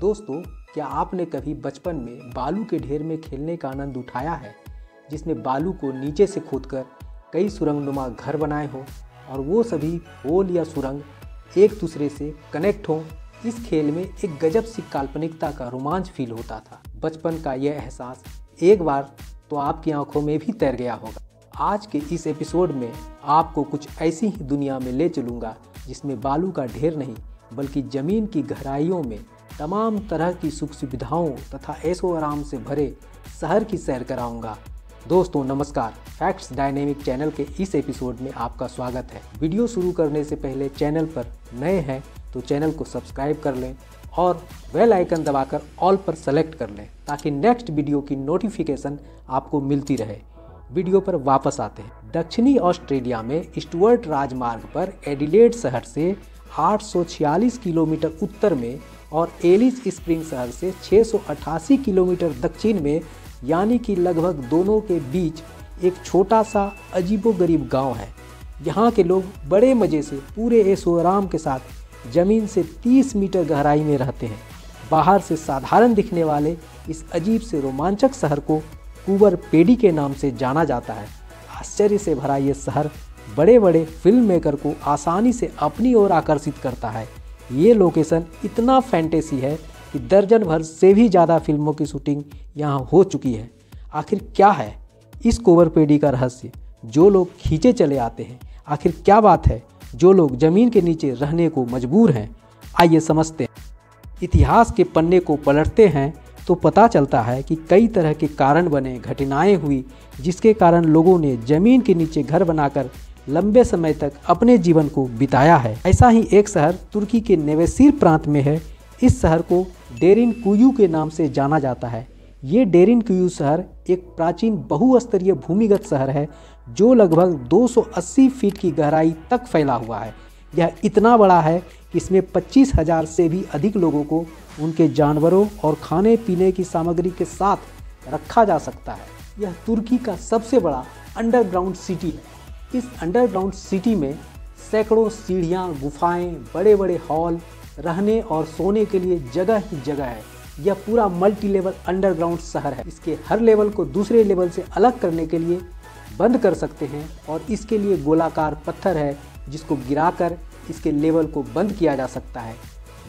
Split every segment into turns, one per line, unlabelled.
दोस्तों, क्या आपने कभी बचपन में बालू के ढेर में खेलने का आनंद उठाया है, जिसमें बालू को नीचे से खोदकर कई सुरंगनुमा घर बनाए हों और वो सभी होल या सुरंग एक दूसरे से कनेक्ट हों। इस खेल में एक गजब सी काल्पनिकता का रोमांच फील होता था। बचपन का यह एहसास एक बार तो आपकी आंखों में भी तैर गया होगा। आज के इस एपिसोड में आपको कुछ ऐसी ही दुनिया में ले चलूँगा जिसमें बालू का ढेर नहीं बल्कि ज़मीन की गहराइयों में तमाम तरह की सुख सुविधाओं तथा ऐशो आराम से भरे शहर की सैर कराऊंगा। दोस्तों नमस्कार, फैक्ट्स डायनेमिक चैनल के इस एपिसोड में आपका स्वागत है। वीडियो शुरू करने से पहले चैनल पर नए हैं तो चैनल को सब्सक्राइब कर लें और बेल आइकन दबाकर ऑल पर सेलेक्ट कर लें ताकि नेक्स्ट वीडियो की नोटिफिकेशन आपको मिलती रहे। वीडियो पर वापस आते हैं। दक्षिणी ऑस्ट्रेलिया में स्टुअर्ट राजमार्ग पर एडिलेड शहर से 846 किलोमीटर उत्तर में और एलिस स्प्रिंग शहर से 688 किलोमीटर दक्षिण में, यानी कि लगभग दोनों के बीच एक छोटा सा अजीबोगरीब गांव है। यहाँ के लोग बड़े मज़े से पूरे ऐशो आराम के साथ ज़मीन से 30 मीटर गहराई में रहते हैं। बाहर से साधारण दिखने वाले इस अजीब से रोमांचक शहर को कूवर पेडी के नाम से जाना जाता है। आश्चर्य से भरा ये शहर बड़े बड़े फिल्म मेकर को आसानी से अपनी ओर आकर्षित करता है। ये लोकेशन इतना फैंटेसी है कि दर्जन भर से भी ज़्यादा फिल्मों की शूटिंग यहाँ हो चुकी है। आखिर क्या है इस कूवर पेडी का रहस्य जो लोग खींचे चले आते हैं? आखिर क्या बात है जो लोग ज़मीन के नीचे रहने को मजबूर हैं? आइए समझते हैं। इतिहास के पन्ने को पलटते हैं तो पता चलता है कि कई तरह के कारण बने, घटनाएं हुई जिसके कारण लोगों ने ज़मीन के नीचे घर बनाकर लंबे समय तक अपने जीवन को बिताया है। ऐसा ही एक शहर तुर्की के नेवेसिर प्रांत में है। इस शहर को डेरिनकुयू के नाम से जाना जाता है। ये डेरिनकुयू शहर एक प्राचीन बहुस्तरीय भूमिगत शहर है जो लगभग 280 फीट की गहराई तक फैला हुआ है। यह इतना बड़ा है कि इसमें 25,000 से भी अधिक लोगों को उनके जानवरों और खाने पीने की सामग्री के साथ रखा जा सकता है। यह तुर्की का सबसे बड़ा अंडरग्राउंड सिटी है। इस अंडरग्राउंड सिटी में सैकड़ों सीढ़ियाँ, गुफाएं, बड़े बड़े हॉल, रहने और सोने के लिए जगह ही जगह है। यह पूरा मल्टी लेवल अंडरग्राउंड शहर है। इसके हर लेवल को दूसरे लेवल से अलग करने के लिए बंद कर सकते हैं और इसके लिए गोलाकार पत्थर है जिसको गिराकर इसके लेवल को बंद किया जा सकता है।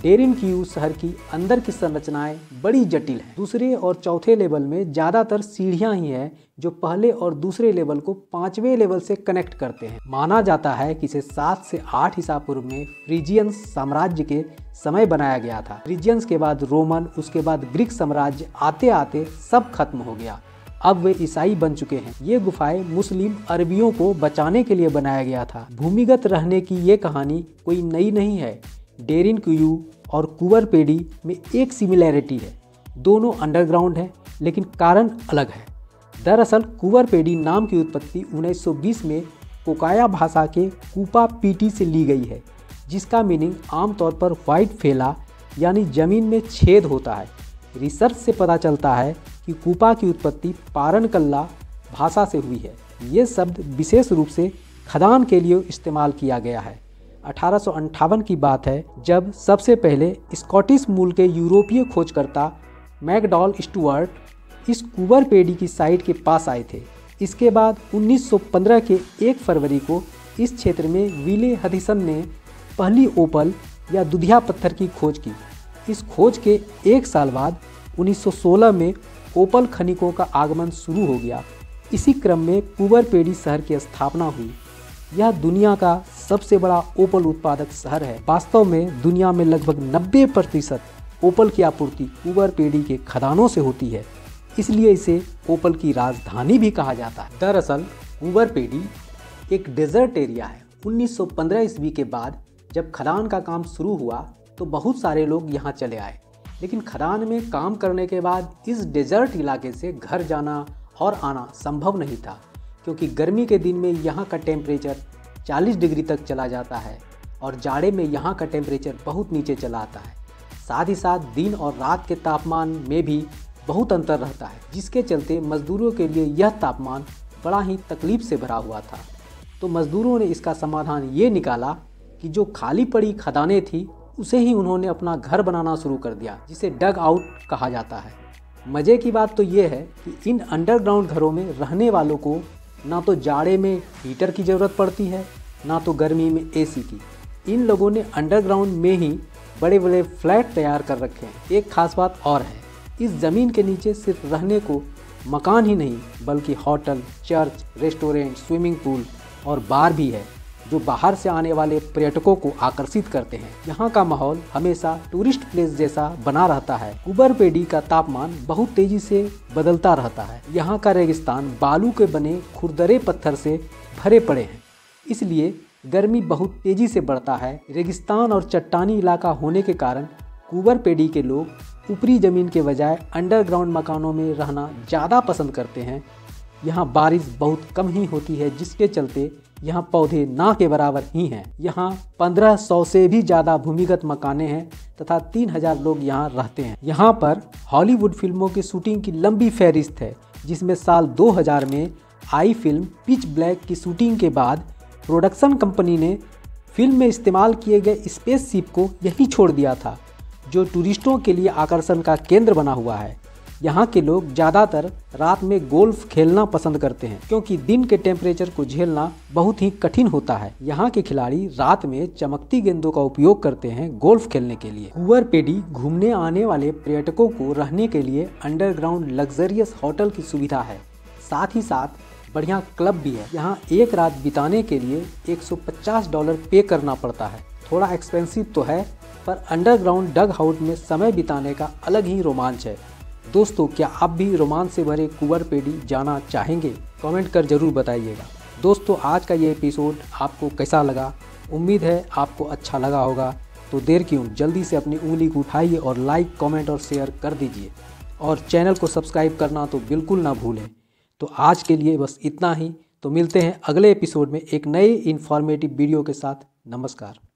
डेरिनकुयू शहर की अंदर की संरचनाएं बड़ी जटिल हैं। दूसरे और चौथे लेवल में ज़्यादातर सीढ़ियां ही हैं जो पहले और दूसरे लेवल को 5वें लेवल से कनेक्ट करते हैं। माना जाता है कि इसे 7 से 8 ईसा पूर्व में फ्रीजियंस साम्राज्य के समय बनाया गया था। फ्रीजियंस के बाद रोमन, उसके बाद ग्रीक साम्राज्य आते आते सब खत्म हो गया। अब वे ईसाई बन चुके हैं। ये गुफाएं मुस्लिम अरबियों को बचाने के लिए बनाया गया था। भूमिगत रहने की ये कहानी कोई नई नहीं है। डेरिनकुयू और कूवर पेडी में एक सिमिलैरिटी है। दोनों अंडरग्राउंड हैं लेकिन कारण अलग है। दरअसल कूवर पेडी नाम की उत्पत्ति 1920 में कोकाया भाषा के कूपा पीटी से ली गई है, जिसका मीनिंग आमतौर पर वाइट फैला यानी ज़मीन में छेद होता है। रिसर्च से पता चलता है कि कूपा की उत्पत्ति पारनकल्ला भाषा से हुई है। ये शब्द विशेष रूप से खदान के लिए इस्तेमाल किया गया है। 1858 की बात है जब सबसे पहले स्कॉटिश मूल के यूरोपीय खोजकर्ता मैकडॉल स्टुअर्ट इस कूवर पेडी की साइट के पास आए थे। इसके बाद 1915 के 1 फरवरी को इस क्षेत्र में विले हथिसन ने पहली ओपल या दुधिया पत्थर की खोज की। इस खोज के 1 साल बाद 1916 में ओपल खनिकों का आगमन शुरू हो गया। इसी क्रम में कूवर पेडी शहर की स्थापना हुई। यह दुनिया का सबसे बड़ा ओपल उत्पादक शहर है। वास्तव में दुनिया में लगभग 90% ओपल की आपूर्ति कूवर पेडी के खदानों से होती है, इसलिए इसे ओपल की राजधानी भी कहा जाता है। दरअसल कूवर पेडी एक डेजर्ट एरिया है। 1915 ईस्वी के बाद जब खदान का काम शुरू हुआ तो बहुत सारे लोग यहाँ चले आए, लेकिन खदान में काम करने के बाद इस डेजर्ट इलाके से घर जाना और आना संभव नहीं था, क्योंकि गर्मी के दिन में यहाँ का टेम्परेचर 40 डिग्री तक चला जाता है और जाड़े में यहाँ का टेम्परेचर बहुत नीचे चला आता है। साथ ही साथ दिन और रात के तापमान में भी बहुत अंतर रहता है, जिसके चलते मज़दूरों के लिए यह तापमान बड़ा ही तकलीफ से भरा हुआ था। तो मज़दूरों ने इसका समाधान ये निकाला कि जो खाली पड़ी खदानें थी उसे ही उन्होंने अपना घर बनाना शुरू कर दिया, जिसे डग आउट कहा जाता है। मज़े की बात तो ये है कि इन अंडरग्राउंड घरों में रहने वालों को ना तो जाड़े में हीटर की ज़रूरत पड़ती है, ना तो गर्मी में एसी की। इन लोगों ने अंडरग्राउंड में ही बड़े बड़े फ्लैट तैयार कर रखे हैं। एक खास बात और है, इस ज़मीन के नीचे सिर्फ रहने को मकान ही नहीं बल्कि hotel, church, restaurant, swimming pool और बार भी है, जो बाहर से आने वाले पर्यटकों को आकर्षित करते हैं। यहाँ का माहौल हमेशा टूरिस्ट प्लेस जैसा बना रहता है। कुबर पेडी का तापमान बहुत तेजी से बदलता रहता है। यहाँ का रेगिस्तान बालू के बने खुरदरे पत्थर से भरे पड़े हैं, इसलिए गर्मी बहुत तेजी से बढ़ता है। रेगिस्तान और चट्टानी इलाका होने के कारण कुबर पेडी के लोग ऊपरी ज़मीन के बजाय अंडरग्राउंड मकानों में रहना ज़्यादा पसंद करते हैं। यहाँ बारिश बहुत कम ही होती है, जिसके चलते यहाँ पौधे ना के बराबर ही हैं। यहाँ 1500 से भी ज़्यादा भूमिगत मकाने हैं तथा 3000 लोग यहाँ रहते हैं। यहाँ पर हॉलीवुड फिल्मों की शूटिंग की लंबी फहरिस्त है, जिसमें साल 2000 में आई फिल्म पिच ब्लैक की शूटिंग के बाद प्रोडक्शन कंपनी ने फिल्म में इस्तेमाल किए गए स्पेसशिप को यहीं छोड़ दिया था, जो टूरिस्टों के लिए आकर्षण का केंद्र बना हुआ है। यहाँ के लोग ज़्यादातर रात में गोल्फ खेलना पसंद करते हैं, क्योंकि दिन के टेम्परेचर को झेलना बहुत ही कठिन होता है। यहाँ के खिलाड़ी रात में चमकती गेंदों का उपयोग करते हैं गोल्फ खेलने के लिए। कुबर पेडी घूमने आने वाले पर्यटकों को रहने के लिए अंडरग्राउंड लग्जरियस होटल की सुविधा है, साथ ही साथ बढ़िया क्लब भी है। यहाँ एक रात बिताने के लिए $150 पे करना पड़ता है। थोड़ा एक्सपेंसिव तो है, पर अंडरग्राउंड डग आउट में समय बिताने का अलग ही रोमांच है। दोस्तों, क्या आप भी रोमांच से भरे कुबर पेडी जाना चाहेंगे? कमेंट कर जरूर बताइएगा। दोस्तों, आज का ये एपिसोड आपको कैसा लगा? उम्मीद है आपको अच्छा लगा होगा। तो देर क्यों, जल्दी से अपनी उंगली को उठाइए और लाइक, कमेंट और शेयर कर दीजिए, और चैनल को सब्सक्राइब करना तो बिल्कुल ना भूलें। तो आज के लिए बस इतना ही। तो मिलते हैं अगले एपिसोड में एक नए इन्फॉर्मेटिव वीडियो के साथ। नमस्कार।